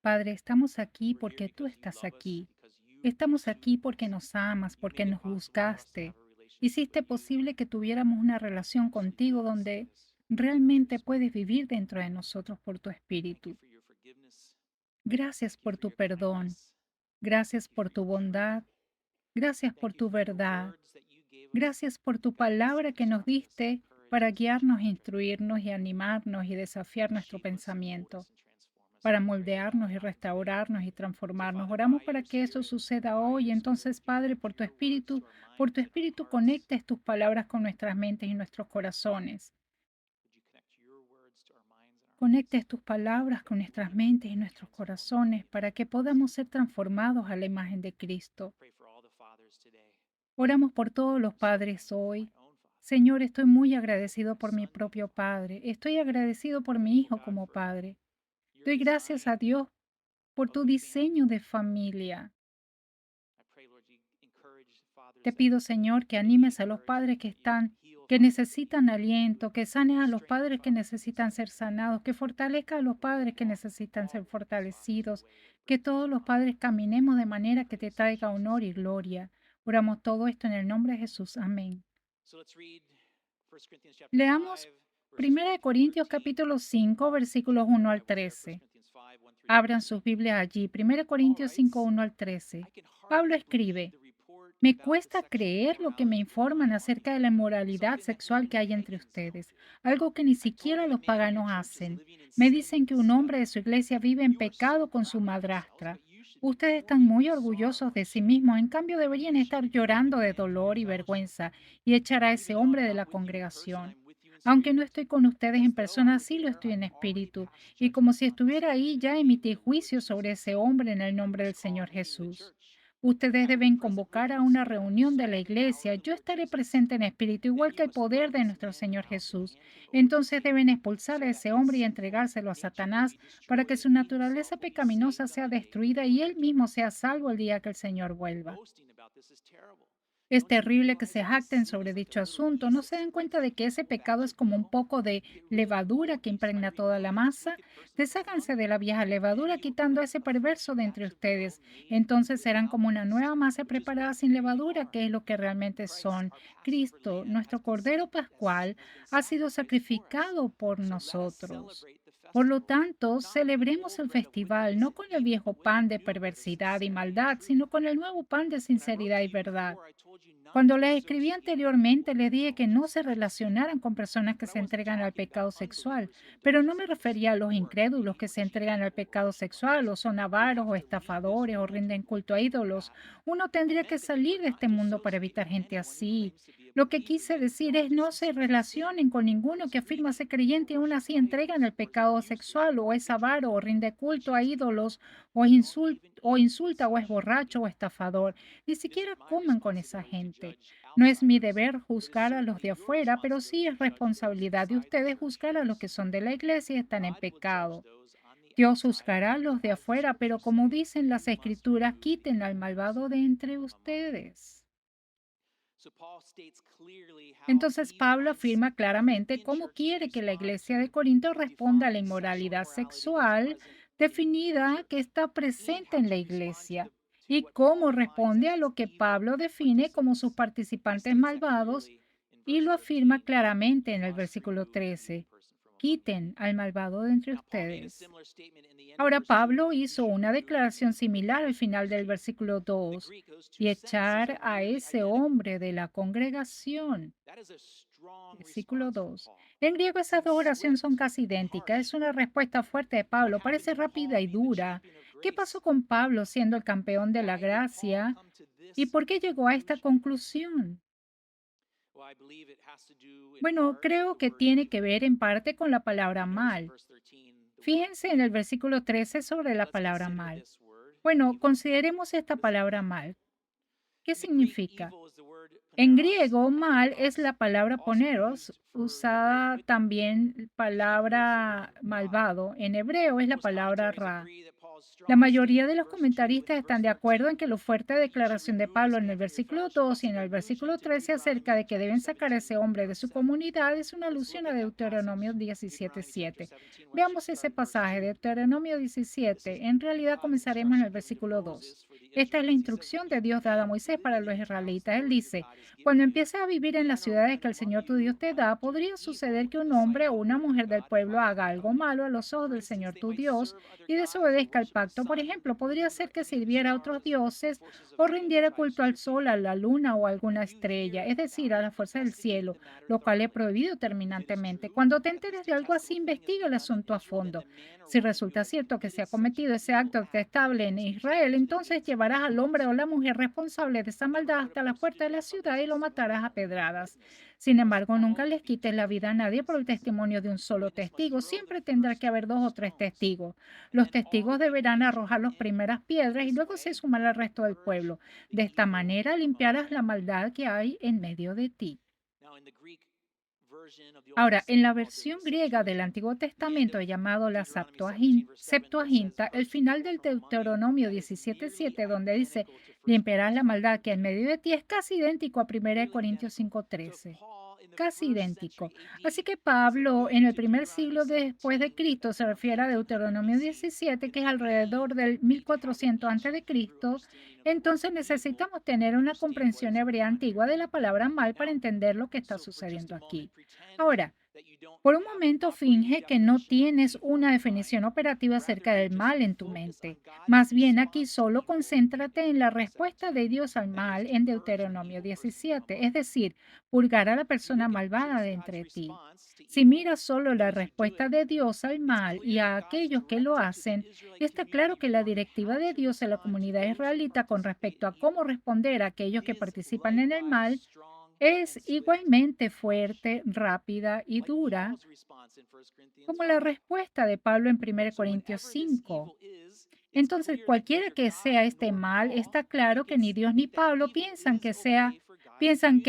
Padre, estamos aquí porque tú estás aquí. Estamos aquí porque nos amas, porque nos buscaste. Hiciste posible que tuviéramos una relación contigo donde realmente puedes vivir dentro de nosotros por tu espíritu. Gracias por tu perdón. Gracias por tu bondad. Gracias por tu verdad. Gracias por tu palabra que nos diste para guiarnos, instruirnos y animarnos y desafiar nuestro pensamiento, para moldearnos y restaurarnos y transformarnos. Oramos para que eso suceda hoy. Entonces, Padre, por tu espíritu conectes tus palabras con nuestras mentes y nuestros corazones. Conectes tus palabras con nuestras mentes y nuestros corazones para que podamos ser transformados a la imagen de Cristo. Oramos por todos los padres hoy. Señor, estoy muy agradecido por mi propio padre. Estoy agradecido por mi hijo como padre. Doy gracias a Dios por tu diseño de familia. Te pido, Señor, que animes a los padres que necesitan aliento, que sanes a los padres que necesitan ser sanados, que fortalezca a los padres que necesitan ser fortalecidos, que todos los padres caminemos de manera que te traiga honor y gloria. Oramos todo esto en el nombre de Jesús. Amén. Leamos 1 Corintios capítulo 5, versículos 1 al 13. Abran sus Biblias allí. 1 Corintios 5, 1 al 13. Pablo escribe: Me cuesta creer lo que me informan acerca de la inmoralidad sexual que hay entre ustedes, algo que ni siquiera los paganos hacen. Me dicen que un hombre de su iglesia vive en pecado con su madrastra. Ustedes están muy orgullosos de sí mismos, en cambio deberían estar llorando de dolor y vergüenza y echar a ese hombre de la congregación. Aunque no estoy con ustedes en persona, sí lo estoy en espíritu, y como si estuviera ahí, ya emití juicio sobre ese hombre en el nombre del Señor Jesús. Ustedes deben convocar a una reunión de la iglesia. Yo estaré presente en espíritu, igual que el poder de nuestro Señor Jesús. Entonces deben expulsar a ese hombre y entregárselo a Satanás para que su naturaleza pecaminosa sea destruida y él mismo sea salvo el día que el Señor vuelva. Es terrible que se jacten sobre dicho asunto. ¿No se dan cuenta de que ese pecado es como un poco de levadura que impregna toda la masa? Desháganse de la vieja levadura quitando a ese perverso de entre ustedes. Entonces serán como una nueva masa preparada sin levadura, que es lo que realmente son. Cristo, nuestro Cordero Pascual, ha sido sacrificado por nosotros. Por lo tanto, celebremos el festival no con el viejo pan de perversidad y maldad, sino con el nuevo pan de sinceridad y verdad. Cuando les escribí anteriormente, les dije que no se relacionaran con personas que se entregan al pecado sexual, pero no me refería a los incrédulos que se entregan al pecado sexual, o son avaros o estafadores o rinden culto a ídolos. Uno tendría que salir de este mundo para evitar gente así. Lo que quise decir es no se relacionen con ninguno que afirma ser creyente y aún así entregan el pecado sexual, o es avaro o rinde culto a ídolos, o insulta o es borracho o estafador. Ni siquiera coman con esa gente. No es mi deber juzgar a los de afuera, pero sí es responsabilidad de ustedes juzgar a los que son de la iglesia y están en pecado. Dios juzgará a los de afuera, pero como dicen las escrituras, quiten al malvado de entre ustedes. Entonces Pablo afirma claramente cómo quiere que la iglesia de Corinto responda a la inmoralidad sexual definida que está presente en la iglesia y cómo responde a lo que Pablo define como sus participantes malvados, y lo afirma claramente en el versículo 13. Quiten al malvado de entre ustedes. Ahora Pablo hizo una declaración similar al final del versículo 2: y echar a ese hombre de la congregación. Versículo 2. En griego esas dos oraciones son casi idénticas. Es una respuesta fuerte de Pablo, parece rápida y dura. ¿Qué pasó con Pablo siendo el campeón de la gracia? ¿Y por qué llegó a esta conclusión? Bueno, creo que tiene que ver en parte con la palabra mal. Fíjense en el versículo 13 sobre la palabra mal. Bueno, consideremos esta palabra mal. ¿Qué significa? En griego, mal es la palabra poneros, usada también palabra malvado. En hebreo es la palabra ra. La mayoría de los comentaristas están de acuerdo en que la fuerte declaración de Pablo en el versículo 2 y en el versículo 13 acerca de que deben sacar a ese hombre de su comunidad es una alusión a Deuteronomio 17:7. Veamos ese pasaje, Deuteronomio 17. En realidad comenzaremos en el versículo 2. Esta es la instrucción de Dios dada a Moisés para los israelitas. Él dice, cuando empieces a vivir en las ciudades que el Señor tu Dios te da, podría suceder que un hombre o una mujer del pueblo haga algo malo a los ojos del Señor tu Dios y desobedezca el pacto. Por ejemplo, podría ser que sirviera a otros dioses o rindiera culto al sol, a la luna o a alguna estrella, es decir, a la fuerza del cielo, lo cual es prohibido terminantemente. Cuando te enteres de algo así, investiga el asunto a fondo. Si resulta cierto que se ha cometido ese acto detestable en Israel, entonces llevarás al hombre o la mujer responsable de esa maldad hasta la puerta de la ciudad y lo matarás a pedradas. Sin embargo, nunca les quites la vida a nadie por el testimonio de un solo testigo. Siempre tendrá que haber dos o tres testigos. Los testigos deberán arrojar las primeras piedras y luego se sumará al resto del pueblo. De esta manera limpiarás la maldad que hay en medio de ti. Ahora, en la versión griega del Antiguo Testamento llamado la Septuaginta, el final del Deuteronomio 17:7, donde dice, limpiarás la maldad que hay en medio de ti, es casi idéntico a 1 Corintios 5:13. Casi idéntico. Así que Pablo, en el primer siglo después de Cristo, se refiere a Deuteronomio 17, que es alrededor del 1400 antes de Cristo. Entonces necesitamos tener una comprensión hebrea antigua de la palabra mal para entender lo que está sucediendo aquí. Ahora, por un momento finge que no tienes una definición operativa acerca del mal en tu mente. Más bien aquí solo concéntrate en la respuesta de Dios al mal en Deuteronomio 17, es decir, purgar a la persona malvada de entre ti. Si miras solo la respuesta de Dios al mal y a aquellos que lo hacen, está claro que la directiva de Dios a la comunidad israelita con respecto a cómo responder a aquellos que participan en el mal es igualmente fuerte, rápida y dura como la respuesta de Pablo en 1 Corintios 5. Entonces, cualquiera que sea este mal, está claro que ni Dios ni Pablo piensan que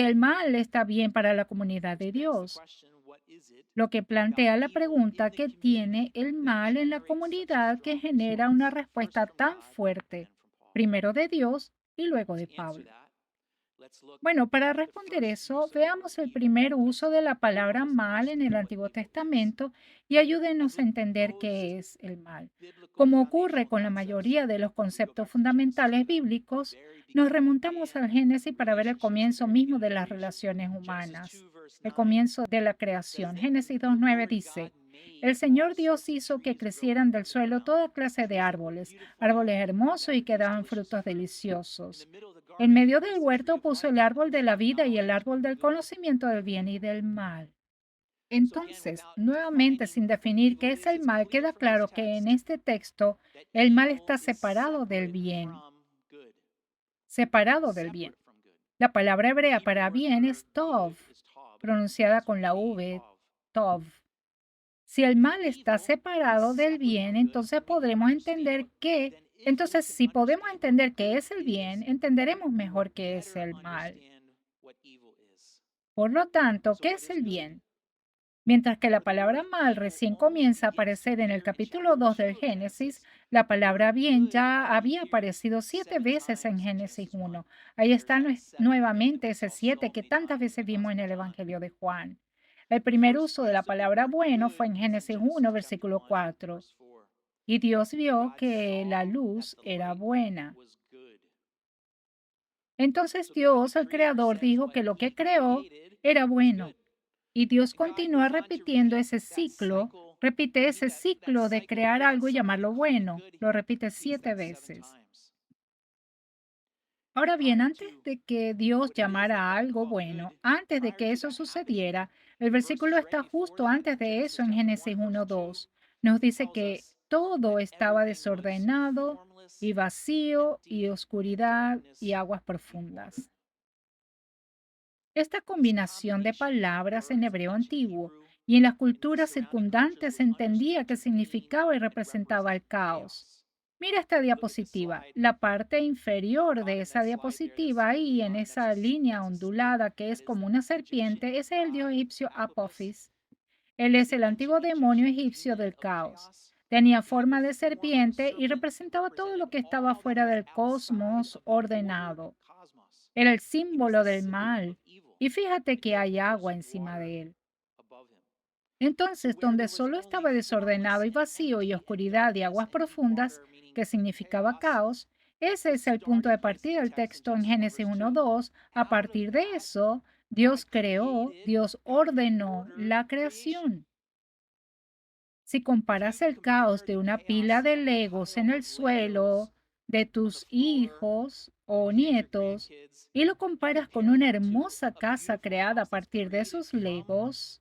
el mal está bien para la comunidad de Dios, lo que plantea la pregunta que tiene el mal en la comunidad que genera una respuesta tan fuerte, primero de Dios y luego de Pablo. Bueno, para responder eso, veamos el primer uso de la palabra mal en el Antiguo Testamento y ayúdenos a entender qué es el mal. Como ocurre con la mayoría de los conceptos fundamentales bíblicos, nos remontamos al Génesis para ver el comienzo mismo de las relaciones humanas, el comienzo de la creación. Génesis 2:9 dice, el Señor Dios hizo que crecieran del suelo toda clase de árboles, árboles hermosos y que daban frutos deliciosos. En medio del huerto puso el árbol de la vida y el árbol del conocimiento del bien y del mal. Entonces, nuevamente, sin definir qué es el mal, queda claro que en este texto el mal está separado del bien, separado del bien. La palabra hebrea para bien es tov, pronunciada con la V, tov. Si el mal está separado del bien, entonces podremos entender si podemos entender qué es el bien, entenderemos mejor qué es el mal. Por lo tanto, ¿qué es el bien? Mientras que la palabra mal recién comienza a aparecer en el capítulo 2 del Génesis, la palabra bien ya había aparecido 7 veces en Génesis 1. Ahí está nuevamente ese 7 que tantas veces vimos en el Evangelio de Juan. El primer uso de la palabra bueno fue en Génesis 1, versículo 4. Y Dios vio que la luz era buena. Entonces Dios, el Creador, dijo que lo que creó era bueno. Y Dios continúa repitiendo ese ciclo, repite ese ciclo de crear algo y llamarlo bueno. Lo repite 7 veces. Ahora bien, antes de que Dios llamara a algo bueno, antes de que eso sucediera, el versículo está justo antes de eso en Génesis 1:2. Nos dice que todo estaba desordenado y vacío y oscuridad y aguas profundas. Esta combinación de palabras en hebreo antiguo y en las culturas circundantes se entendía que significaba y representaba el caos. Mira esta diapositiva. La parte inferior de esa diapositiva, ahí en esa línea ondulada que es como una serpiente, ese es el dios egipcio Apophis. Él es el antiguo demonio egipcio del caos. Tenía forma de serpiente y representaba todo lo que estaba fuera del cosmos ordenado. Era el símbolo del mal. Y fíjate que hay agua encima de él. Entonces, donde solo estaba desordenado y vacío y oscuridad y aguas profundas, que significaba caos, ese es el punto de partida del texto en Génesis 1:2. A partir de eso, Dios creó, Dios ordenó la creación. Si comparas el caos de una pila de legos en el suelo de tus hijos o nietos y lo comparas con una hermosa casa creada a partir de esos legos,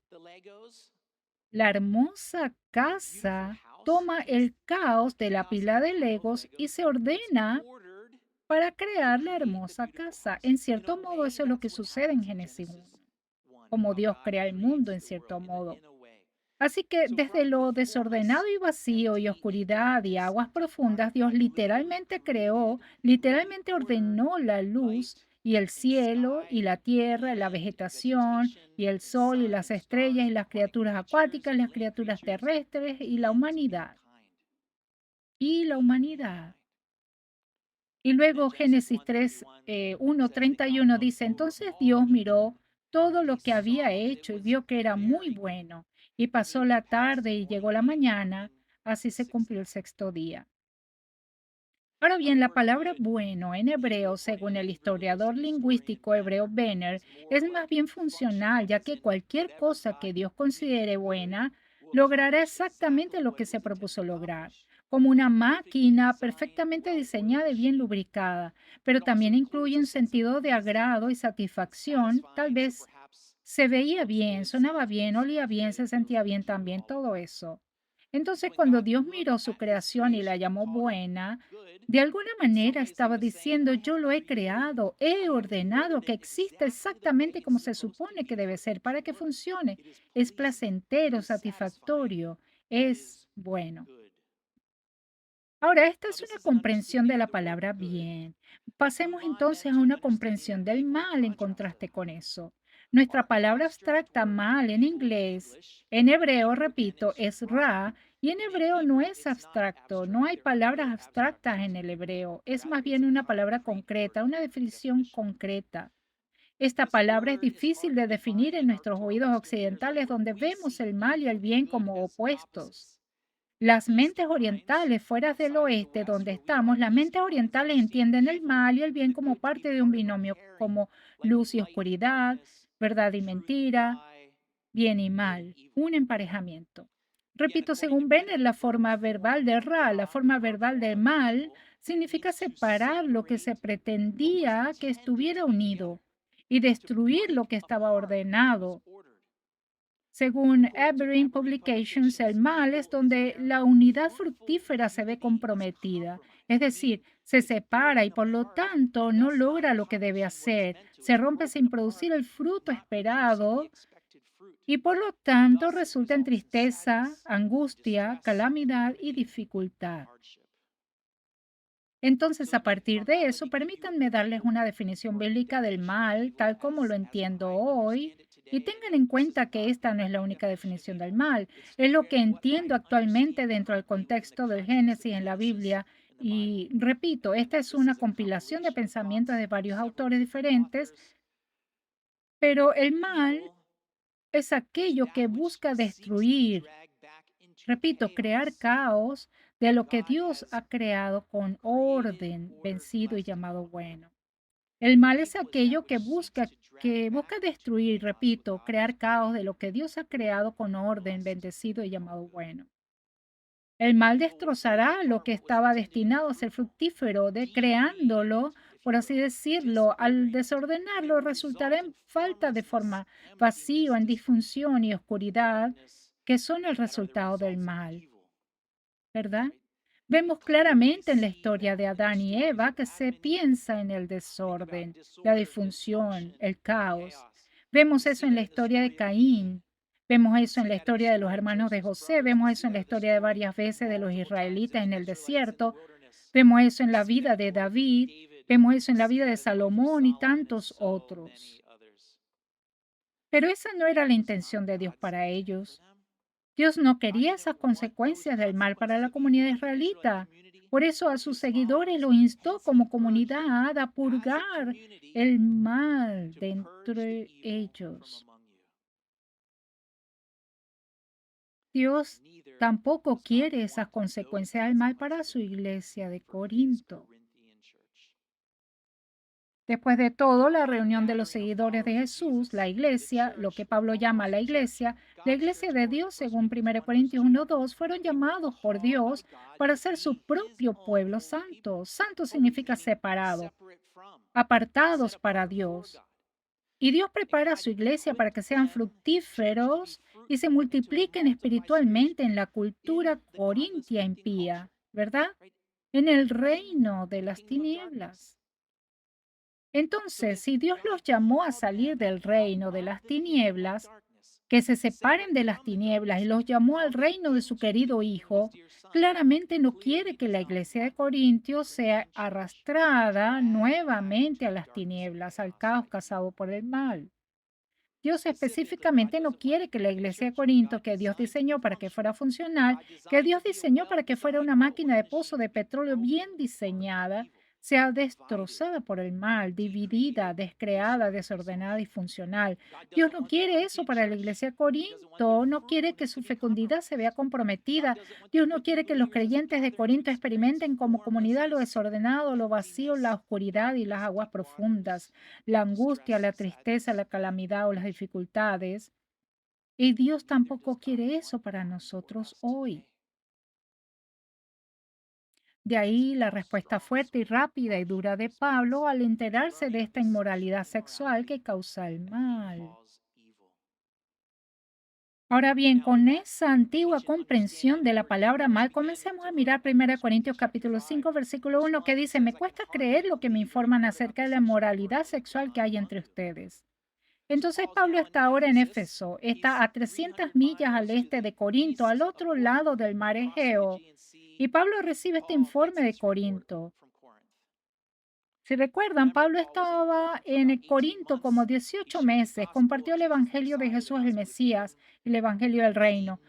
la hermosa casa toma el caos de la pila de legos y se ordena para crear la hermosa casa. En cierto modo, eso es lo que sucede en Génesis 1, como Dios crea el mundo en cierto modo. Así que desde lo desordenado y vacío y oscuridad y aguas profundas, Dios literalmente creó, literalmente ordenó la luz y el cielo y la tierra, la vegetación y el sol y las estrellas y las criaturas acuáticas, las criaturas terrestres y la humanidad. Y la humanidad. Y luego Génesis 3, 1:31 dice, entonces Dios miró todo lo que había hecho y vio que era muy bueno. Y pasó la tarde y llegó la mañana, así se cumplió el sexto día. Ahora bien, la palabra bueno en hebreo, según el historiador lingüístico hebreo Benner, es más bien funcional, ya que cualquier cosa que Dios considere buena logrará exactamente lo que se propuso lograr, como una máquina perfectamente diseñada y bien lubricada, pero también incluye un sentido de agrado y satisfacción. Tal vez se veía bien, sonaba bien, olía bien, se sentía bien también, todo eso. Entonces, cuando Dios miró su creación y la llamó buena, de alguna manera estaba diciendo, yo lo he creado, he ordenado que exista exactamente como se supone que debe ser para que funcione. Es placentero, satisfactorio, es bueno. Ahora, esta es una comprensión de la palabra bien. Pasemos entonces a una comprensión del mal en contraste con eso. Nuestra palabra abstracta mal en inglés, en hebreo, repito, es ra, y en hebreo no es abstracto, no hay palabras abstractas en el hebreo, es más bien una palabra concreta, una definición concreta. Esta palabra es difícil de definir en nuestros oídos occidentales donde vemos el mal y el bien como opuestos. Las mentes orientales fuera del oeste donde estamos, las mentes orientales entienden el mal y el bien como parte de un binomio, como luz y oscuridad, verdad y mentira, bien y mal, un emparejamiento. Repito, según Benner, la forma verbal de Ra, la forma verbal de mal, significa separar lo que se pretendía que estuviera unido y destruir lo que estaba ordenado. Según Evergreen Publications, el mal es donde la unidad fructífera se ve comprometida, es decir, se separa y por lo tanto no logra lo que debe hacer, se rompe sin producir el fruto esperado y por lo tanto resulta en tristeza, angustia, calamidad y dificultad. Entonces, a partir de eso, permítanme darles una definición bíblica del mal, tal como lo entiendo hoy, y tengan en cuenta que esta no es la única definición del mal, es lo que entiendo actualmente dentro del contexto del Génesis en la Biblia. Y repito, esta es una compilación de pensamientos de varios autores diferentes, pero el mal es aquello que busca destruir, repito, crear caos de lo que Dios ha creado con orden, vencido y llamado bueno. El mal es aquello que busca destruir, repito, crear caos de lo que Dios ha creado con orden, bendecido y llamado bueno. El mal destrozará lo que estaba destinado a ser fructífero, de creándolo, por así decirlo. Al desordenarlo, resultará en falta de forma, vacío, en disfunción y oscuridad, que son el resultado del mal, ¿verdad? Vemos claramente en la historia de Adán y Eva que se piensa en el desorden, la disfunción, el caos. Vemos eso en la historia de Caín, vemos eso en la historia de los hermanos de José, vemos eso en la historia de varias veces de los israelitas en el desierto, vemos eso en la vida de David, vemos eso en la vida de Salomón y tantos otros. Pero esa no era la intención de Dios para ellos. Dios no quería esas consecuencias del mal para la comunidad israelita. Por eso a sus seguidores los instó como comunidad a purgar el mal de entre ellos. Dios tampoco quiere esas consecuencias del mal para su iglesia de Corinto. Después de todo, la reunión de los seguidores de Jesús, la iglesia, lo que Pablo llama la iglesia de Dios, según 1 Corintios 1:2, fueron llamados por Dios para ser su propio pueblo santo. Santo significa separado, apartados para Dios. Y Dios prepara a su iglesia para que sean fructíferos y se multipliquen espiritualmente en la cultura corintia impía, ¿verdad? En el reino de las tinieblas. Entonces, si Dios los llamó a salir del reino de las tinieblas, que se separen de las tinieblas y los llamó al reino de su querido Hijo, claramente no quiere que la iglesia de Corintios sea arrastrada nuevamente a las tinieblas, al caos causado por el mal. Dios específicamente no quiere que la iglesia de Corinto, que Dios diseñó para que fuera funcional, que Dios diseñó para que fuera una máquina de pozo de petróleo bien diseñada, sea destrozada por el mal, dividida, descreada, desordenada y funcional. Dios no quiere eso para la iglesia de Corinto, no quiere que su fecundidad se vea comprometida. Dios no quiere que los creyentes de Corinto experimenten como comunidad lo desordenado, lo vacío, la oscuridad y las aguas profundas, la angustia, la tristeza, la calamidad o las dificultades. Y Dios tampoco quiere eso para nosotros hoy. De ahí la respuesta fuerte y rápida y dura de Pablo al enterarse de esta inmoralidad sexual que causa el mal. Ahora bien, con esa antigua comprensión de la palabra mal, comencemos a mirar 1 Corintios capítulo 5, versículo 1, que dice, me cuesta creer lo que me informan acerca de la moralidad sexual que hay entre ustedes. Entonces Pablo está ahora en Éfeso, está a 300 millas al este de Corinto, al otro lado del mar Egeo, y Pablo recibe este informe de Corinto. Si recuerdan, Pablo estaba en Corinto como 18 meses, compartió el Evangelio de Jesús el Mesías, el Evangelio del Reino.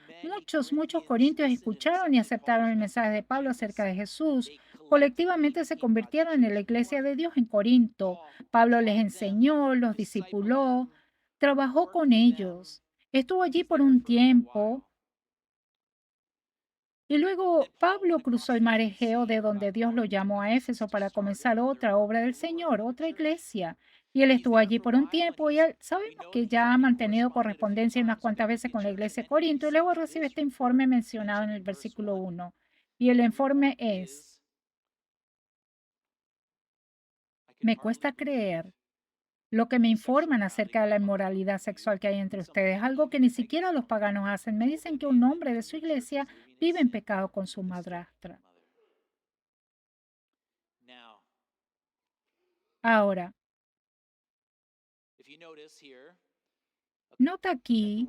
Muchos corintios escucharon y aceptaron el mensaje de Pablo acerca de Jesús. Colectivamente se convirtieron en la iglesia de Dios en Corinto. Pablo les enseñó, los discipuló, trabajó con ellos. Estuvo allí por un tiempo. Y luego Pablo cruzó el mar Egeo de donde Dios lo llamó a Éfeso para comenzar otra obra del Señor, otra iglesia. Y él estuvo allí por un tiempo y sabemos que ya ha mantenido correspondencia unas cuantas veces con la iglesia de Corinto y luego recibe este informe mencionado en el versículo 1. Y el informe es, me cuesta creer lo que me informan acerca de la inmoralidad sexual que hay entre ustedes, algo que ni siquiera los paganos hacen. Me dicen que un hombre de su iglesia vive en pecado con su madrastra. Ahora, nota aquí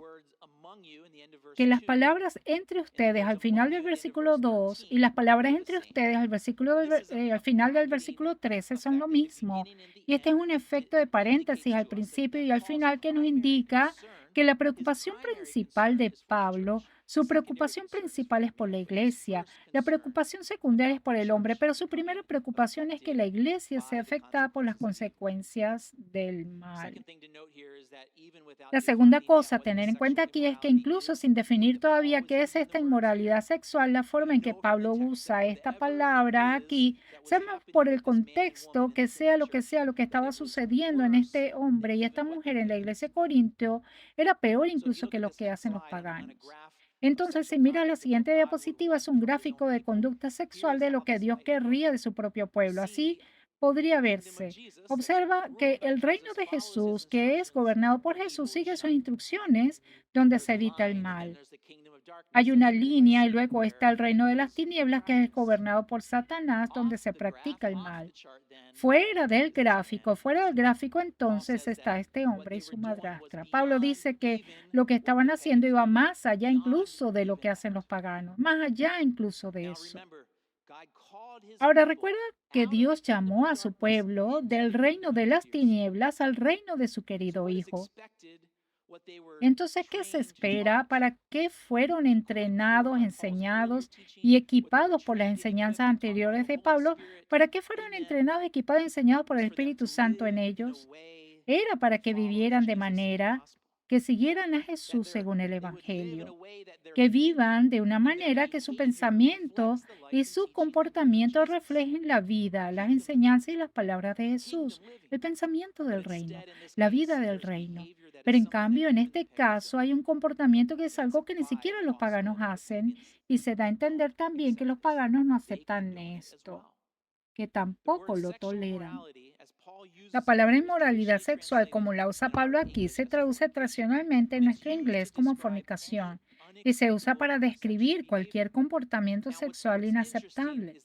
que las palabras entre ustedes al final del versículo 2 y las palabras entre ustedes al final del versículo 13 son lo mismo. Y este es un efecto de paréntesis al principio y al final que nos indica que la preocupación principal de Pablo, su preocupación principal es por la iglesia, la preocupación secundaria es por el hombre, pero su primera preocupación es que la iglesia sea afectada por las consecuencias del mal. La segunda cosa a tener en cuenta aquí es que incluso sin definir todavía qué es esta inmoralidad sexual, la forma en que Pablo usa esta palabra aquí, sabemos por el contexto que sea lo que estaba sucediendo en este hombre y esta mujer en la iglesia de Corintio, era peor incluso que lo que hacen los paganos. Entonces, si miras la siguiente diapositiva, es un gráfico de conducta sexual de lo que Dios querría de su propio pueblo. Así podría verse. Observa que el reino de Jesús, que es gobernado por Jesús, sigue sus instrucciones donde se evita el mal. Hay una línea y luego está el reino de las tinieblas, que es gobernado por Satanás, donde se practica el mal. Fuera del gráfico entonces está este hombre y su madrastra. Pablo dice que lo que estaban haciendo iba más allá incluso de lo que hacen los paganos, más allá incluso de eso. Ahora recuerda que Dios llamó a su pueblo del reino de las tinieblas al reino de su querido Hijo. Entonces, ¿qué se espera? ¿Para qué fueron entrenados, enseñados y equipados por las enseñanzas anteriores de Pablo? ¿Para qué fueron entrenados, equipados y enseñados por el Espíritu Santo en ellos? Era para que vivieran de manera que siguieran a Jesús según el Evangelio, que vivan de una manera que su pensamiento y su comportamiento reflejen la vida, las enseñanzas y las palabras de Jesús, el pensamiento del reino, la vida del reino. Pero en cambio, en este caso hay un comportamiento que es algo que ni siquiera los paganos hacen y se da a entender también que los paganos no aceptan esto, que tampoco lo toleran. La palabra inmoralidad sexual, como la usa Pablo aquí, se traduce tradicionalmente en nuestro inglés como fornicación y se usa para describir cualquier comportamiento sexual inaceptable.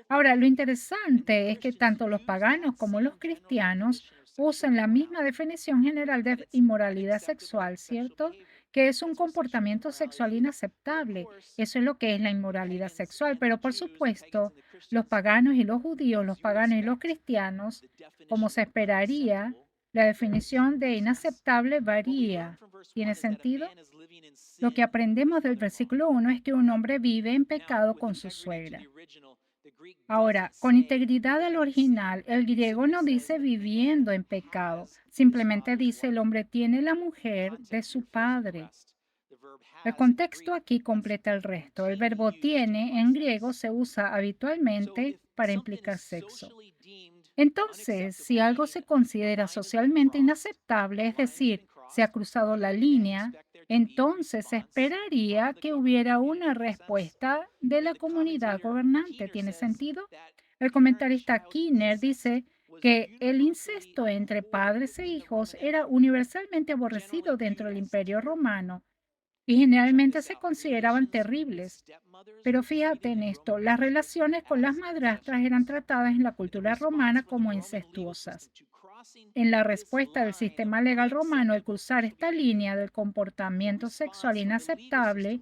Ahora, lo interesante es que tanto los paganos como los cristianos usan la misma definición general de inmoralidad sexual, ¿cierto? Que es un comportamiento sexual inaceptable. Eso es lo que es la inmoralidad sexual. Pero por supuesto, los paganos y los judíos, los paganos y los cristianos, como se esperaría, la definición de inaceptable varía. ¿Tiene sentido? Lo que aprendemos del versículo 1 es que un hombre vive en pecado con su suegra. Ahora, con integridad al original, el griego no dice viviendo en pecado, simplemente dice el hombre tiene la mujer de su padre. El contexto aquí completa el resto. El verbo tiene en griego se usa habitualmente para implicar sexo. Entonces, si algo se considera socialmente inaceptable, es decir, se ha cruzado la línea, entonces se esperaría que hubiera una respuesta de la comunidad gobernante. ¿Tiene sentido? El comentarista Kinner dice que el incesto entre padres e hijos era universalmente aborrecido dentro del Imperio Romano y generalmente se consideraban terribles. Pero fíjate en esto, las relaciones con las madrastras eran tratadas en la cultura romana como incestuosas. En la respuesta del sistema legal romano al cruzar esta línea del comportamiento sexual inaceptable,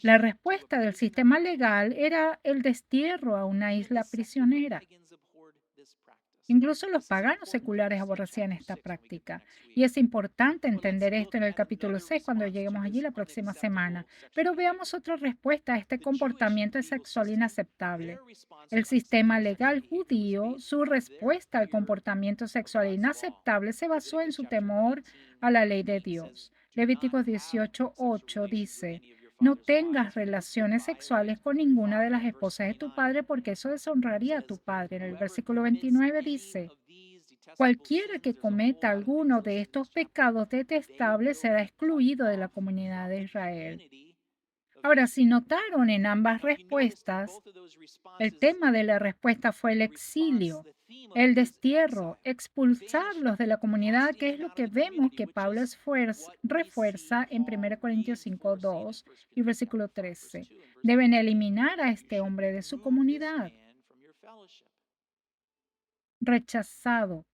la respuesta del sistema legal era el destierro a una isla prisionera. Incluso los paganos seculares aborrecían esta práctica. Y es importante entender esto en el capítulo 6 cuando lleguemos allí la próxima semana. Pero veamos otra respuesta a este comportamiento sexual inaceptable. El sistema legal judío, su respuesta al comportamiento sexual inaceptable se basó en su temor a la ley de Dios. Levíticos 18:8 dice, no tengas relaciones sexuales con ninguna de las esposas de tu padre porque eso deshonraría a tu padre. En el versículo 29 dice, cualquiera que cometa alguno de estos pecados detestables será excluido de la comunidad de Israel. Ahora, si notaron en ambas respuestas, el tema de la respuesta fue el exilio, el destierro, expulsarlos de la comunidad, que es lo que vemos que Pablo refuerza en 1 Corintios 5:2 y versículo 13. Deben eliminar a este hombre de su comunidad, rechazado,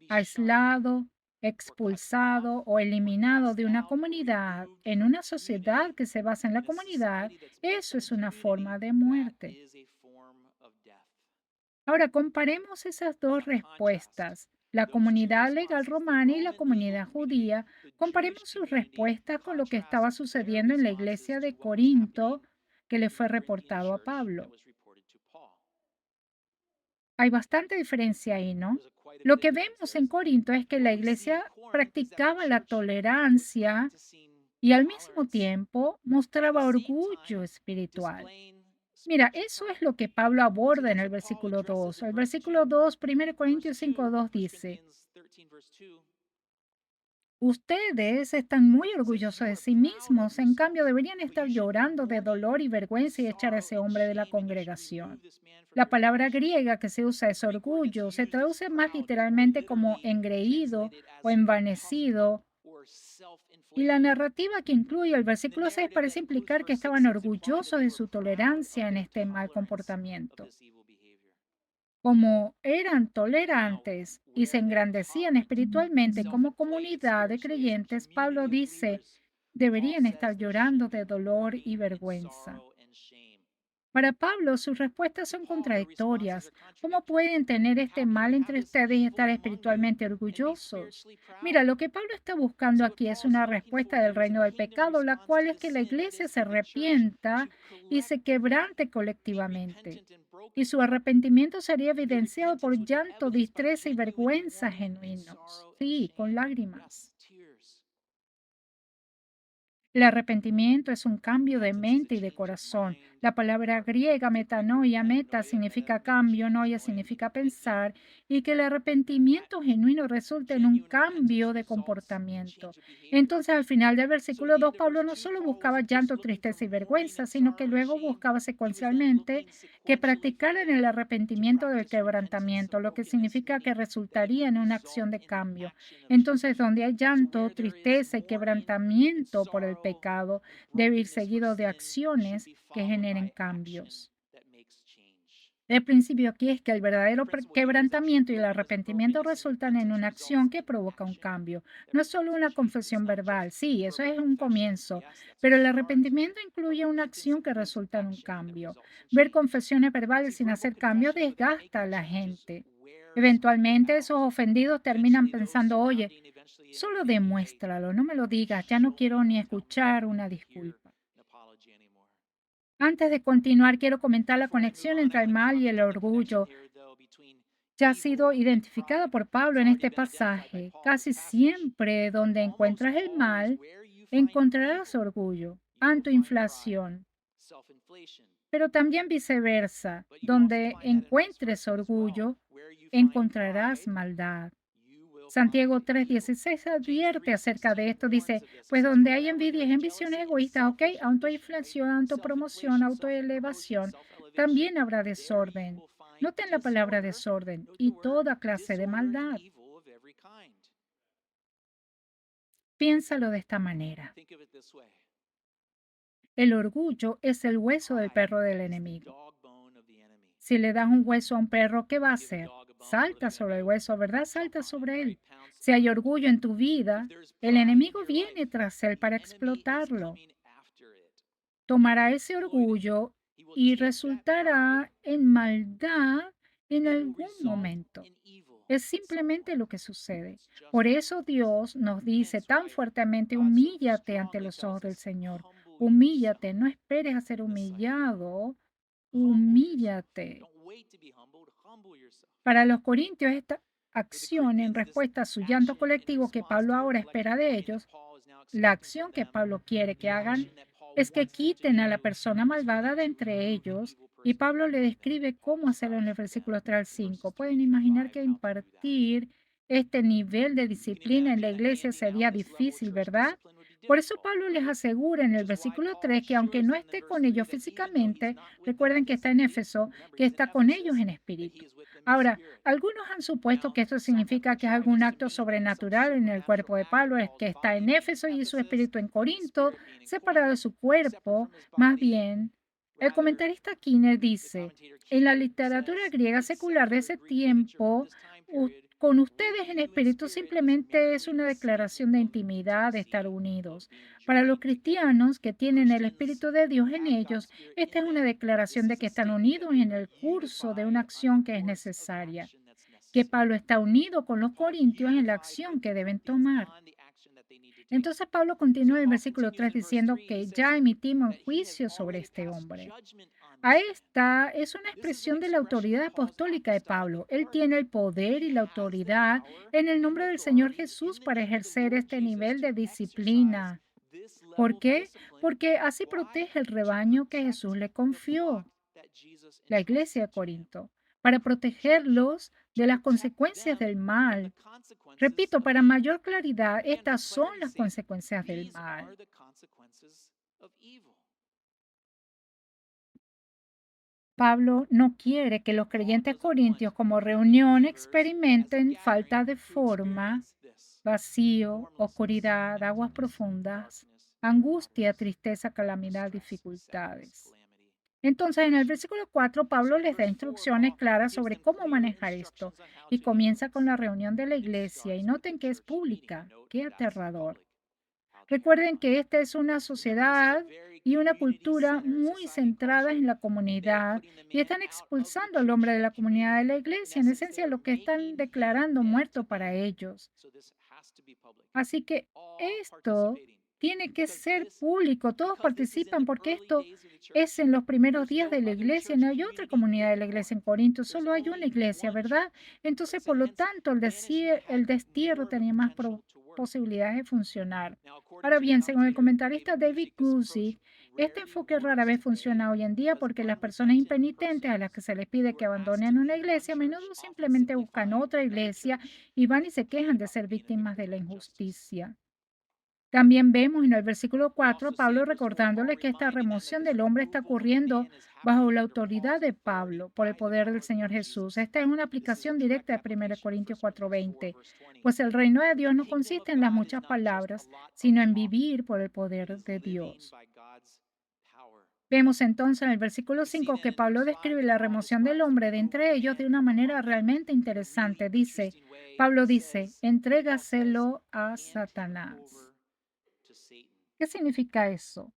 aislado, expulsado o eliminado de una comunidad en una sociedad que se basa en la comunidad, eso es una forma de muerte. Ahora comparemos esas dos respuestas, la comunidad legal romana y la comunidad judía. Comparemos sus respuestas con lo que estaba sucediendo en la iglesia de Corinto que le fue reportado a Pablo. Hay bastante diferencia ahí, ¿no? Lo que vemos en Corinto es que la iglesia practicaba la tolerancia y al mismo tiempo mostraba orgullo espiritual. Mira, eso es lo que Pablo aborda en el versículo 2. El versículo 2, 1 Corintios 5:2 dice, ustedes están muy orgullosos de sí mismos, en cambio deberían estar llorando de dolor y vergüenza y echar a ese hombre de la congregación. La palabra griega que se usa es orgullo, se traduce más literalmente como engreído o envanecido, y la narrativa que incluye el versículo 6 parece implicar que estaban orgullosos de su tolerancia en este mal comportamiento. Como eran tolerantes y se engrandecían espiritualmente como comunidad de creyentes, Pablo dice, deberían estar llorando de dolor y vergüenza. Para Pablo, sus respuestas son contradictorias. ¿Cómo pueden tener este mal entre ustedes y estar espiritualmente orgullosos? Mira, lo que Pablo está buscando aquí es una respuesta del reino del pecado, la cual es que la iglesia se arrepienta y se quebrante colectivamente. Y su arrepentimiento sería evidenciado por llanto, distrés y vergüenza genuinos. Sí, con lágrimas. El arrepentimiento es un cambio de mente y de corazón. La palabra griega metanoia, meta significa cambio, noia significa pensar, y que el arrepentimiento genuino resulta en un cambio de comportamiento. Entonces, al final del versículo 2, Pablo no solo buscaba llanto, tristeza y vergüenza, sino que luego buscaba secuencialmente que practicaran el arrepentimiento del quebrantamiento, lo que significa que resultaría en una acción de cambio. Entonces, donde hay llanto, tristeza y quebrantamiento por el pecado, debe ir seguido de acciones que generen cambios. El principio aquí es que el verdadero quebrantamiento y el arrepentimiento resultan en una acción que provoca un cambio. No es solo una confesión verbal, sí, eso es un comienzo, pero el arrepentimiento incluye una acción que resulta en un cambio. Ver confesiones verbales sin hacer cambio desgasta a la gente. Eventualmente esos ofendidos terminan pensando, oye, solo demuéstralo, no me lo digas, ya no quiero ni escuchar una disculpa. Antes de continuar, quiero comentar la conexión entre el mal y el orgullo. Ya ha sido identificada por Pablo en este pasaje. Casi siempre donde encuentras el mal, encontrarás orgullo, autoinflación, pero también viceversa. Donde encuentres orgullo, encontrarás maldad. Santiago 3:16 advierte acerca de esto. Dice, pues donde hay envidia y ambiciones egoístas, ok, autoinflación, autopromoción, autoelevación, también habrá desorden. Noten la palabra desorden y toda clase de maldad. Piénsalo de esta manera. El orgullo es el hueso del perro del enemigo. Si le das un hueso a un perro, ¿qué va a hacer? Salta sobre el hueso, ¿verdad? Salta sobre él. Si hay orgullo en tu vida, el enemigo viene tras él para explotarlo. Tomará ese orgullo y resultará en maldad en algún momento. Es simplemente lo que sucede. Por eso Dios nos dice tan fuertemente, humíllate ante los ojos del Señor. Humíllate, no esperes a ser humillado, humíllate. Para los corintios, esta acción en respuesta a su llanto colectivo que Pablo ahora espera de ellos, la acción que Pablo quiere que hagan es que quiten a la persona malvada de entre ellos, y Pablo le describe cómo hacerlo en el versículo 3 al 5. Pueden imaginar que impartir este nivel de disciplina en la iglesia sería difícil, ¿verdad? Por eso Pablo les asegura en el versículo 3 que aunque no esté con ellos físicamente, recuerden que está en Éfeso, que está con ellos en espíritu. Ahora, algunos han supuesto que esto significa que es algún acto sobrenatural en el cuerpo de Pablo, es que está en Éfeso y su espíritu en Corinto, separado de su cuerpo. Más bien, el comentarista Kinner dice, en la literatura griega secular de ese tiempo, con ustedes en espíritu simplemente es una declaración de intimidad, de estar unidos. Para los cristianos que tienen el Espíritu de Dios en ellos, esta es una declaración de que están unidos en el curso de una acción que es necesaria, que Pablo está unido con los corintios en la acción que deben tomar. Entonces Pablo continúa en el versículo 3 diciendo que ya emitimos juicio sobre este hombre. A esta es una expresión de la autoridad apostólica de Pablo. Él tiene el poder y la autoridad en el nombre del Señor Jesús para ejercer este nivel de disciplina. ¿Por qué? Porque así protege el rebaño que Jesús le confió, la iglesia de Corinto, para protegerlos de las consecuencias del mal. Repito, para mayor claridad, estas son las consecuencias del mal. Pablo no quiere que los creyentes corintios como reunión experimenten falta de forma, vacío, oscuridad, aguas profundas, angustia, tristeza, calamidad, dificultades. Entonces, en el versículo 4, Pablo les da instrucciones claras sobre cómo manejar esto y comienza con la reunión de la iglesia. Y noten que es pública. Qué aterrador. Recuerden que esta es una sociedad y una cultura muy centrada en la comunidad y están expulsando al hombre de la comunidad de la iglesia. En esencia, lo que están declarando muerto para ellos. Así que esto tiene que ser público, todos participan porque esto es en los primeros días de la iglesia, no hay otra comunidad de la iglesia en Corinto, solo hay una iglesia, ¿verdad? Entonces, por lo tanto, el destierro tenía más posibilidades de funcionar. Ahora bien, según el comentarista David Guzik, este enfoque rara vez funciona hoy en día porque las personas impenitentes a las que se les pide que abandonen una iglesia a menudo simplemente buscan otra iglesia y van y se quejan de ser víctimas de la injusticia. También vemos en el versículo 4 a Pablo recordándole que esta remoción del hombre está ocurriendo bajo la autoridad de Pablo por el poder del Señor Jesús. Esta es una aplicación directa de 1 Corintios 4:20, pues el reino de Dios no consiste en las muchas palabras, sino en vivir por el poder de Dios. Vemos entonces en el versículo 5 que Pablo describe la remoción del hombre de entre ellos de una manera realmente interesante. Pablo dice, entrégaselo a Satanás. ¿Qué significa eso?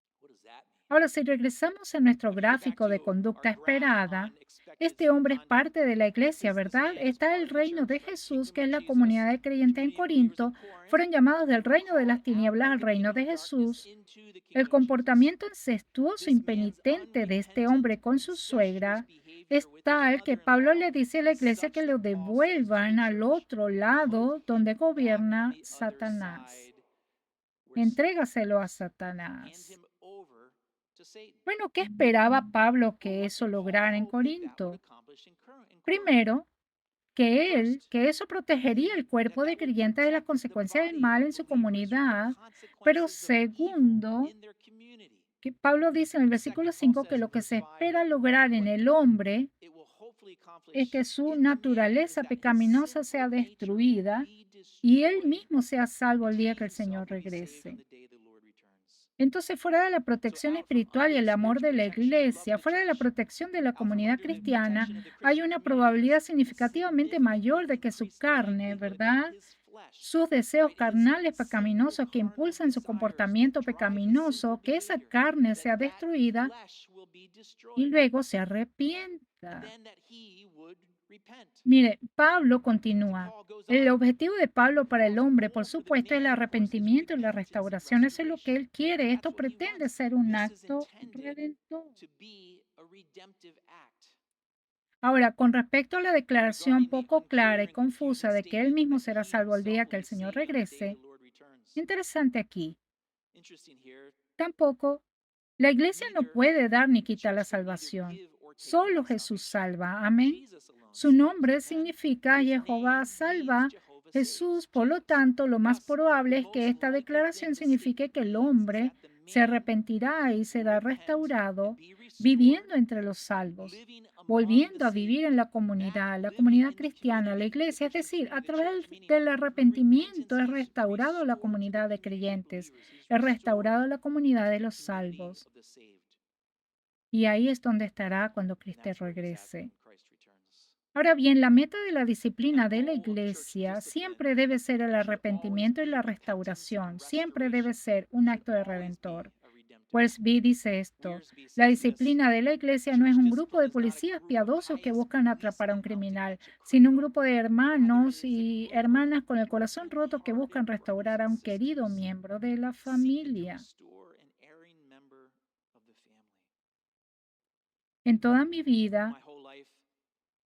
Ahora, si regresamos a nuestro gráfico de conducta esperada, este hombre es parte de la iglesia, ¿verdad? Está el reino de Jesús, que es la comunidad de creyentes en Corinto, fueron llamados del reino de las tinieblas al reino de Jesús. El comportamiento incestuoso impenitente de este hombre con su suegra es tal que Pablo le dice a la iglesia que lo devuelvan al otro lado donde gobierna Satanás. Entrégaselo a Satanás. Bueno, ¿qué esperaba Pablo que eso lograra en Corinto? Primero, que eso protegería el cuerpo de creyentes de las consecuencias del mal en su comunidad. Pero segundo, que Pablo dice en el versículo 5 que lo que se espera lograr en el hombre es que su naturaleza pecaminosa sea destruida y él mismo sea salvo el día que el Señor regrese. Entonces, fuera de la protección espiritual y el amor de la iglesia, fuera de la protección de la comunidad cristiana, hay una probabilidad significativamente mayor de que su carne, ¿verdad? Sus deseos carnales pecaminosos que impulsan su comportamiento pecaminoso, que esa carne sea destruida y luego se arrepienta. Mire, Pablo continúa. El objetivo de Pablo para el hombre, por supuesto, es el arrepentimiento y la restauración. Eso es lo que él quiere. Esto pretende ser un acto redentor. Ahora, con respecto a la declaración poco clara y confusa de que él mismo será salvo el día que el Señor regrese, interesante aquí. Tampoco, la iglesia no puede dar ni quitar la salvación. Solo Jesús salva. Amén. Su nombre significa Jehová salva. Jesús, por lo tanto, lo más probable es que esta declaración signifique que el hombre se arrepentirá y será restaurado viviendo entre los salvos, volviendo a vivir en la comunidad cristiana, la iglesia, es decir, a través del arrepentimiento es restaurado la comunidad de creyentes, es restaurado la comunidad de los salvos. Y ahí es donde estará cuando Cristo regrese. Ahora bien, la meta de la disciplina de la iglesia siempre debe ser el arrepentimiento y la restauración, siempre debe ser un acto de redentor. Wellsby dice esto, la disciplina de la iglesia no es un grupo de policías piadosos que buscan atrapar a un criminal, sino un grupo de hermanos y hermanas con el corazón roto que buscan restaurar a un querido miembro de la familia. En toda mi vida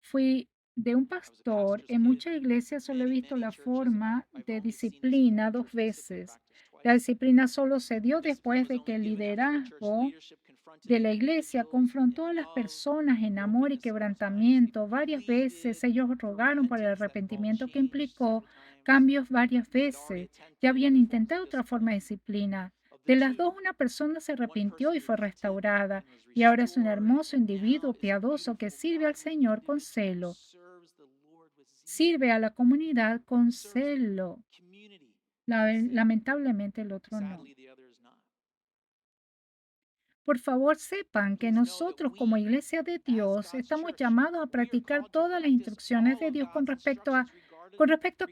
fui de un pastor. En muchas iglesias solo he visto la forma de disciplina dos veces. La disciplina solo se dio después de que el liderazgo de la iglesia confrontó a las personas en amor y quebrantamiento. Varias veces ellos rogaron por el arrepentimiento que implicó cambios varias veces. Ya habían intentado otra forma de disciplina. De las dos, una persona se arrepintió y fue restaurada, y ahora es un hermoso individuo piadoso que sirve al Señor con celo. Sirve a la comunidad con celo. Lamentablemente el otro no. Por favor, sepan que nosotros como Iglesia de Dios estamos llamados a practicar todas las instrucciones de Dios con respecto a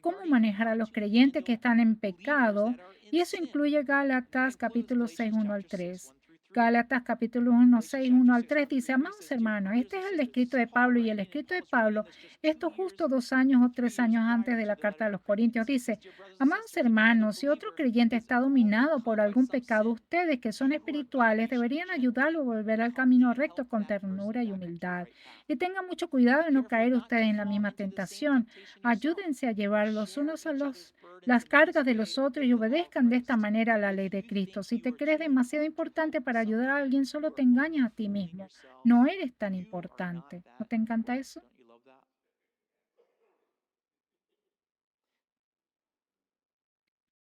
cómo manejar a los creyentes que están en pecado, y eso incluye Gálatas capítulo 6, 1 al 3. Gálatas capítulo 1, 6, 1 al 3 dice, amados hermanos, este es el escrito de Pablo y el escrito de Pablo, esto justo 2 años o 3 años antes de la carta de los Corintios, dice, amados hermanos, si otro creyente está dominado por algún pecado, ustedes que son espirituales deberían ayudarlo a volver al camino recto con ternura y humildad. Y tengan mucho cuidado de no caer ustedes en la misma tentación. Ayúdense a llevar los unos a los las cargas de los otros y obedezcan de esta manera a la ley de Cristo. Si te crees demasiado importante para ayudar a alguien, solo te engañas a ti mismo. No eres tan importante. ¿No te encanta eso?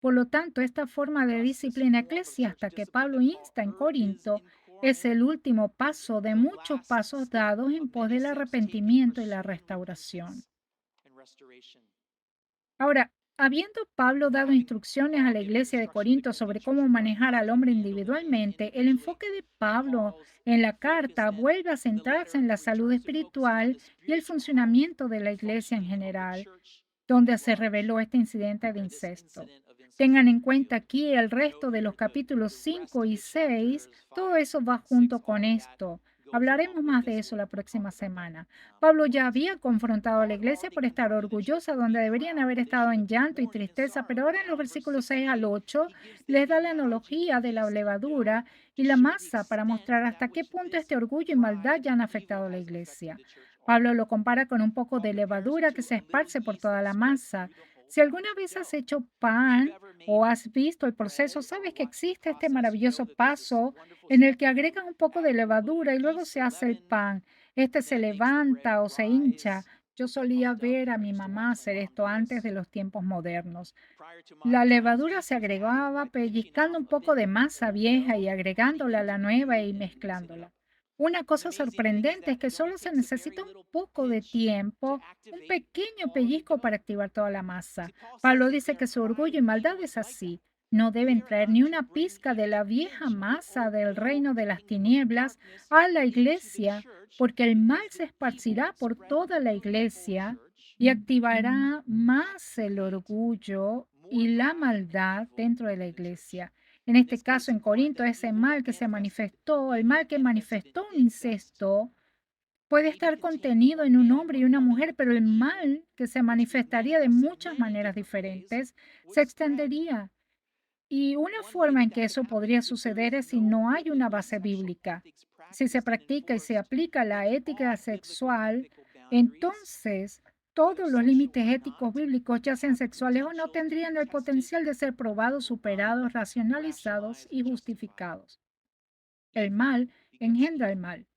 Por lo tanto, esta forma de disciplina eclesiástica que Pablo insta en Corinto es el último paso de muchos pasos dados en pos del arrepentimiento y la restauración. Ahora, habiendo Pablo dado instrucciones a la iglesia de Corinto sobre cómo manejar al hombre individualmente, el enfoque de Pablo en la carta vuelve a centrarse en la salud espiritual y el funcionamiento de la iglesia en general, donde se reveló este incidente de incesto. Tengan en cuenta aquí el resto de los capítulos 5 y 6, todo eso va junto con esto. Hablaremos más de eso la próxima semana. Pablo ya había confrontado a la iglesia por estar orgullosa donde deberían haber estado en llanto y tristeza, pero ahora en los versículos 6 al 8 les da la analogía de la levadura y la masa para mostrar hasta qué punto este orgullo y maldad ya han afectado a la iglesia. Pablo lo compara con un poco de levadura que se esparce por toda la masa. Si alguna vez has hecho pan o has visto el proceso, sabes que existe este maravilloso paso en el que agregas un poco de levadura y luego se hace el pan. Este se levanta o se hincha. Yo solía ver a mi mamá hacer esto antes de los tiempos modernos. La levadura se agregaba pellizcando un poco de masa vieja y agregándola a la nueva y mezclándola. Una cosa sorprendente es que solo se necesita un poco de tiempo, un pequeño pellizco para activar toda la masa. Pablo dice que su orgullo y maldad es así. No deben traer ni una pizca de la vieja masa del reino de las tinieblas a la iglesia, porque el mal se esparcirá por toda la iglesia y activará más el orgullo y la maldad dentro de la iglesia. En este caso, en Corinto, ese mal que se manifestó, el mal que manifestó un incesto, puede estar contenido en un hombre y una mujer, pero el mal que se manifestaría de muchas maneras diferentes se extendería. Y una forma en que eso podría suceder es si no hay una base bíblica. Si se practica y se aplica la ética sexual, entonces todos los límites éticos bíblicos, ya sean sexuales o no, tendrían el potencial de ser probados, superados, racionalizados y justificados. El mal engendra el mal.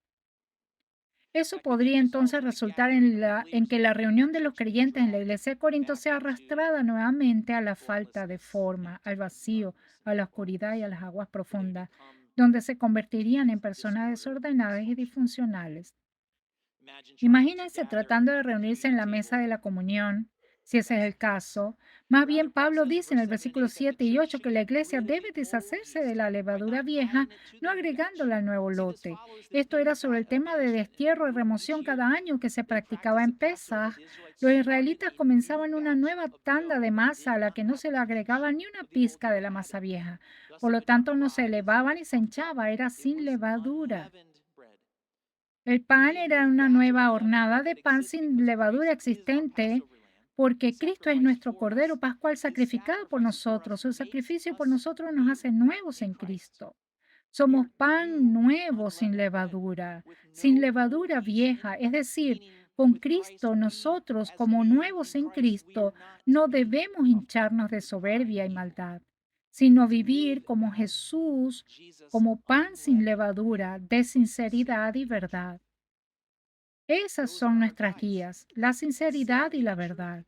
Eso podría entonces resultar en que la reunión de los creyentes en la iglesia de Corinto sea arrastrada nuevamente a la falta de forma, al vacío, a la oscuridad y a las aguas profundas, donde se convertirían en personas desordenadas y disfuncionales. Imagínense tratando de reunirse en la mesa de la comunión, si ese es el caso. Más bien, Pablo dice en el versículo 7 y 8 que la iglesia debe deshacerse de la levadura vieja, no agregándola al nuevo lote. Esto era sobre el tema de destierro y remoción cada año que se practicaba en Pesaj. Los israelitas comenzaban una nueva tanda de masa a la que no se le agregaba ni una pizca de la masa vieja. Por lo tanto, no se elevaba ni se hinchaba, era sin levadura. El pan era una nueva hornada de pan sin levadura existente, porque Cristo es nuestro Cordero Pascual sacrificado por nosotros. Su sacrificio por nosotros nos hace nuevos en Cristo. Somos pan nuevo sin levadura vieja. Es decir, con Cristo nosotros, como nuevos en Cristo, no debemos hincharnos de soberbia y maldad, sino vivir como Jesús, como pan sin levadura, de sinceridad y verdad. Esas son nuestras guías, la sinceridad y la verdad.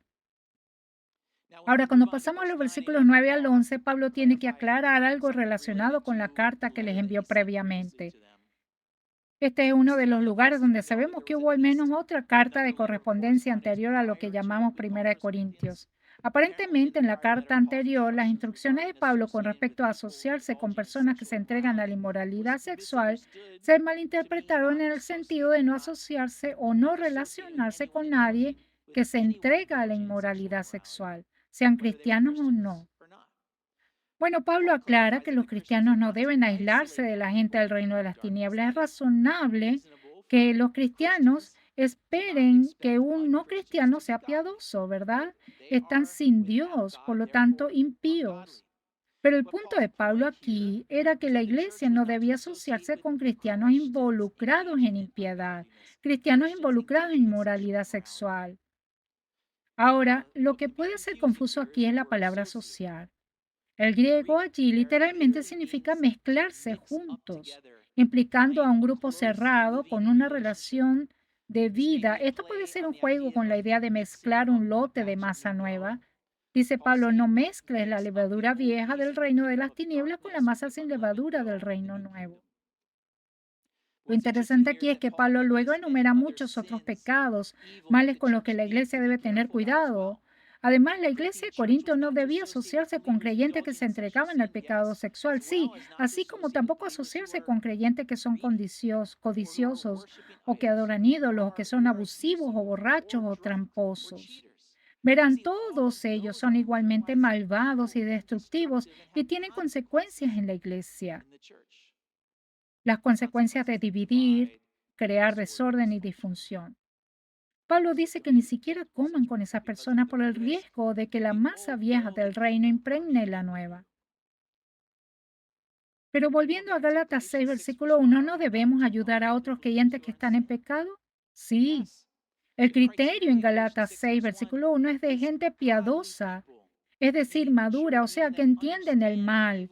Ahora, cuando pasamos a los versículos 9 al 11, Pablo tiene que aclarar algo relacionado con la carta que les envió previamente. Este es uno de los lugares donde sabemos que hubo al menos otra carta de correspondencia anterior a lo que llamamos Primera de Corintios. Aparentemente, en la carta anterior, las instrucciones de Pablo con respecto a asociarse con personas que se entregan a la inmoralidad sexual se malinterpretaron en el sentido de no asociarse o no relacionarse con nadie que se entrega a la inmoralidad sexual, sean cristianos o no. Bueno, Pablo aclara que los cristianos no deben aislarse de la gente del reino de las tinieblas. Es razonable que los cristianos esperen que un no cristiano sea piadoso, ¿verdad? Están sin Dios, por lo tanto, impíos. Pero el punto de Pablo aquí era que la iglesia no debía asociarse con cristianos involucrados en impiedad, cristianos involucrados en inmoralidad sexual. Ahora, lo que puede ser confuso aquí es la palabra asociar. El griego allí literalmente significa mezclarse juntos, implicando a un grupo cerrado con una relación de vida. Esto puede ser un juego con la idea de mezclar un lote de masa nueva. Dice Pablo, no mezcles la levadura vieja del reino de las tinieblas con la masa sin levadura del reino nuevo. Lo interesante aquí es que Pablo luego enumera muchos otros pecados, males con los que la iglesia debe tener cuidado. Además, la iglesia de Corinto no debía asociarse con creyentes que se entregaban al pecado sexual, sí, así como tampoco asociarse con creyentes que son codiciosos o que adoran ídolos, o que son abusivos o borrachos o tramposos. Verán, todos ellos son igualmente malvados y destructivos y tienen consecuencias en la iglesia. Las consecuencias de dividir, crear desorden y disfunción. Pablo dice que ni siquiera coman con esas personas por el riesgo de que la masa vieja del reino impregne la nueva. Pero volviendo a Gálatas 6, versículo 1, ¿no debemos ayudar a otros creyentes que están en pecado? Sí. El criterio en Gálatas 6, versículo 1 es de gente piadosa, es decir, madura, o sea, que entienden el mal.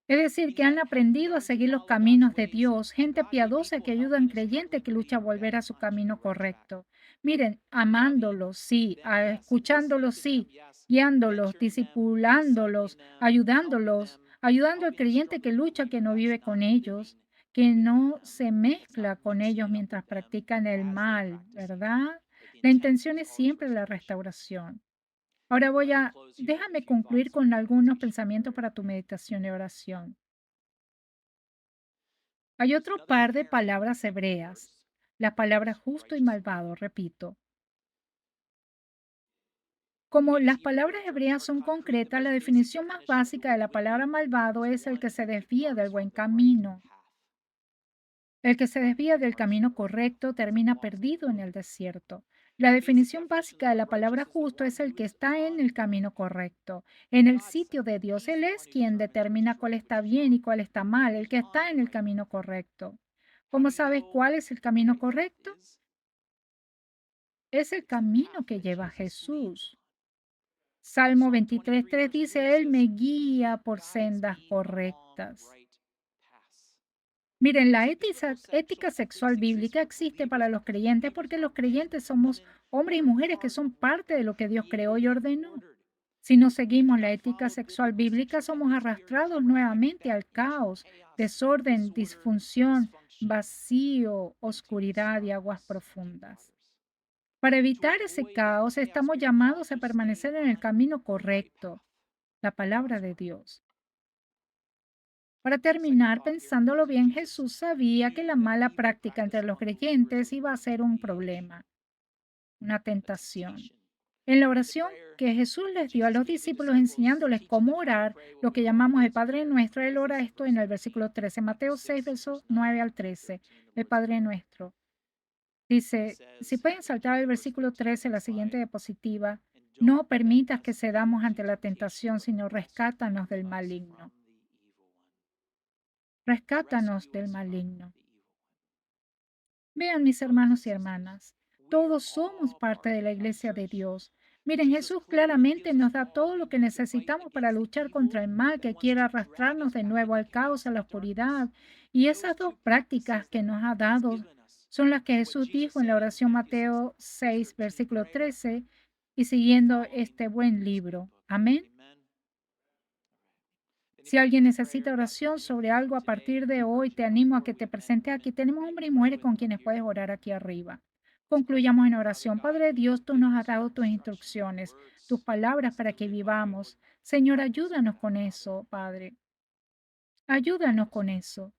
Es decir, que han aprendido a seguir los caminos de Dios, gente piadosa que ayuda a creyente que lucha a volver a su camino correcto. Miren, amándolos, sí, escuchándolos, sí, guiándolos, discipulándolos, ayudándolos, ayudando al creyente que lucha, que no vive con ellos, que no se mezcla con ellos mientras practican el mal, ¿verdad? La intención es siempre la restauración. Ahora déjame concluir con algunos pensamientos para tu meditación y oración. Hay otro par de palabras hebreas, la palabra justo y malvado, repito. Como las palabras hebreas son concretas, la definición más básica de la palabra malvado es el que se desvía del buen camino. El que se desvía del camino correcto termina perdido en el desierto. La definición básica de la palabra justo es el que está en el camino correcto, en el sitio de Dios. Él es quien determina cuál está bien y cuál está mal, el que está en el camino correcto. ¿Cómo sabes cuál es el camino correcto? Es el camino que lleva a Jesús. Salmo 23:3 dice, Él me guía por sendas correctas. Miren, la ética sexual bíblica existe para los creyentes porque los creyentes somos hombres y mujeres que son parte de lo que Dios creó y ordenó. Si no seguimos la ética sexual bíblica, somos arrastrados nuevamente al caos, desorden, disfunción, vacío, oscuridad y aguas profundas. Para evitar ese caos, estamos llamados a permanecer en el camino correcto, la palabra de Dios. Para terminar, pensándolo bien, Jesús sabía que la mala práctica entre los creyentes iba a ser un problema, una tentación. En la oración que Jesús les dio a los discípulos enseñándoles cómo orar, lo que llamamos el Padre Nuestro, él ora esto en el versículo 13, Mateo 6, versos 9 al 13, el Padre Nuestro. Dice, si pueden saltar el versículo 13, la siguiente diapositiva, no permitas que cedamos ante la tentación, sino rescátanos del maligno. Rescátanos del maligno. Vean, mis hermanos y hermanas, todos somos parte de la iglesia de Dios. Miren, Jesús claramente nos da todo lo que necesitamos para luchar contra el mal que quiere arrastrarnos de nuevo al caos, a la oscuridad. Y esas dos prácticas que nos ha dado son las que Jesús dijo en la oración Mateo 6, versículo 13, y siguiendo este buen libro. Amén. Si alguien necesita oración sobre algo a partir de hoy, te animo a que te presentes aquí. Tenemos hombres y mujeres con quienes puedes orar aquí arriba. Concluyamos en oración. Padre Dios, tú nos has dado tus instrucciones, tus palabras para que vivamos. Señor, ayúdanos con eso, Padre. Ayúdanos con eso.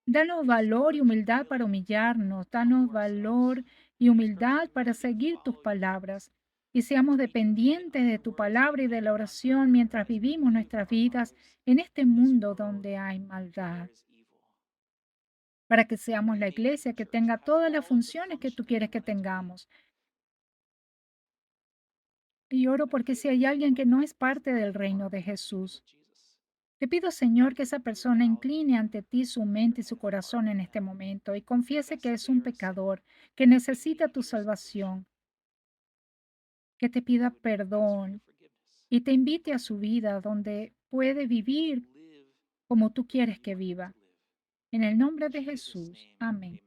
Danos valor y humildad para humillarnos. Danos valor y humildad para seguir tus palabras. y seamos dependientes de tu palabra y de la oración mientras vivimos nuestras vidas en este mundo donde hay maldad, para que seamos la iglesia que tenga todas las funciones que tú quieres que tengamos. Y oro porque si hay alguien que no es parte del reino de Jesús, te pido, Señor, que esa persona incline ante ti su mente y su corazón en este momento y confiese que es un pecador, que necesita tu salvación, que te pida perdón y te invite a su vida donde puede vivir como tú quieres que viva. En el nombre de Jesús. Amén.